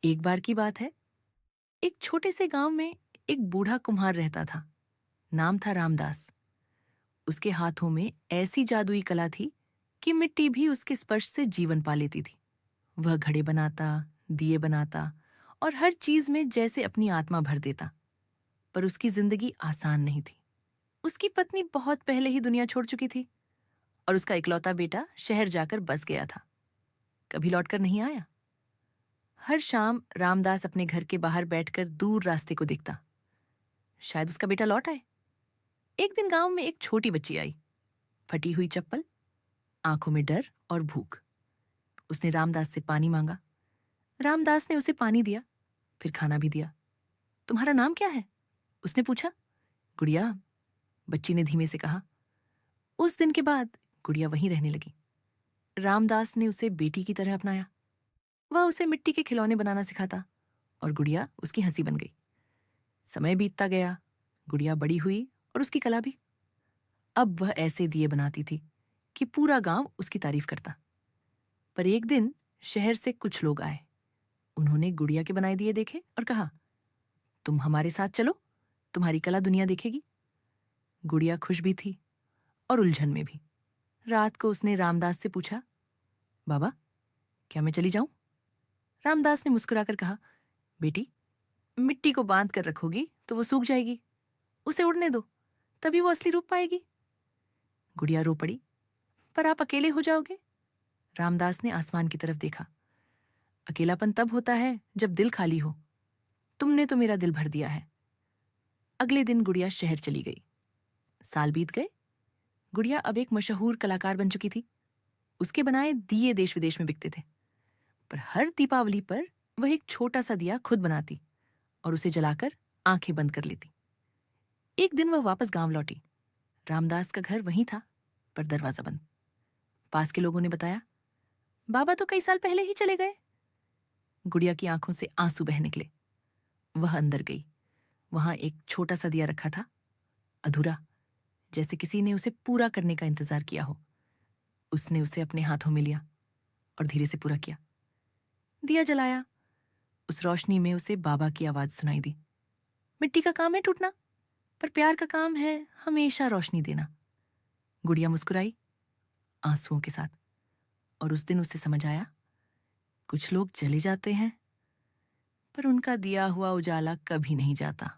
एक बार की बात है, एक छोटे से गांव में एक बूढ़ा कुम्हार रहता था। नाम था रामदास। उसके हाथों में ऐसी जादुई कला थी कि मिट्टी भी उसके स्पर्श से जीवन पा लेती थी। वह घड़े बनाता, दिए बनाता और हर चीज में जैसे अपनी आत्मा भर देता। पर उसकी जिंदगी आसान नहीं थी। उसकी पत्नी बहुत पहले ही दुनिया छोड़ चुकी थी और उसका इकलौता बेटा शहर जाकर बस गया था। कभी लौटकर नहीं आया। हर शाम रामदास अपने घर के बाहर बैठकर दूर रास्ते को देखता। शायद उसका बेटा लौट आए। एक दिन गांव में एक छोटी बच्ची आई, फटी हुई चप्पल, आंखों में डर और भूख। उसने रामदास से पानी मांगा। रामदास ने उसे पानी दिया, फिर खाना भी दिया। तुम्हारा नाम क्या है? उसने पूछा। गुड़िया, बच्ची ने धीमे से कहा। उस दिन के बाद गुड़िया वहीं रहने लगी। रामदास ने उसे बेटी की तरह अपनाया। वह उसे मिट्टी के खिलौने बनाना सिखाता और गुड़िया उसकी हंसी बन गई। समय बीतता गया, गुड़िया बड़ी हुई और उसकी कला भी। अब वह ऐसे दिए बनाती थी कि पूरा गांव उसकी तारीफ करता। पर एक दिन शहर से कुछ लोग आए। उन्होंने गुड़िया के बनाए दिए देखे और कहा, तुम हमारे साथ चलो, तुम्हारी कला दुनिया देखेगी। गुड़िया खुश भी थी और उलझन में भी। रात को उसने रामदास से पूछा, बाबा, क्या मैं चली जाऊं? रामदास ने मुस्कुराकर कहा, बेटी, मिट्टी को बांध कर रखोगी तो वो सूख जाएगी। उसे उड़ने दो, तभी वो असली रूप पाएगी। गुड़िया रो पड़ी। पर आप अकेले हो जाओगे। रामदास ने आसमान की तरफ देखा। अकेलापन तब होता है जब दिल खाली हो। तुमने तो मेरा दिल भर दिया है। अगले दिन गुड़िया शहर चली गई। साल बीत गए। गुड़िया अब एक मशहूर कलाकार बन चुकी थी। उसके बनाए दिए देश विदेश में बिकते थे। पर हर दीपावली पर वह एक छोटा सा दिया खुद बनाती और उसे जलाकर आंखें बंद कर लेती। एक दिन वह वापस गांव लौटी। रामदास का घर वहीं था, पर दरवाजा बंद। पास के लोगों ने बताया, बाबा तो कई साल पहले ही चले गए। गुड़िया की आंखों से आंसू बह निकले। वह अंदर गई। वहां एक छोटा सा दिया रखा था, अधूरा, जैसे किसी ने उसे पूरा करने का इंतजार किया हो। उसने उसे अपने हाथों में लिया और धीरे से पूरा किया। दिया जलाया। उस रोशनी में उसे बाबा की आवाज सुनाई दी, मिट्टी का काम है टूटना, पर प्यार का काम है हमेशा रोशनी देना। गुड़िया मुस्कुराई, आंसुओं के साथ। और उस दिन उसे समझ आया, कुछ लोग चले जाते हैं, पर उनका दिया हुआ उजाला कभी नहीं जाता।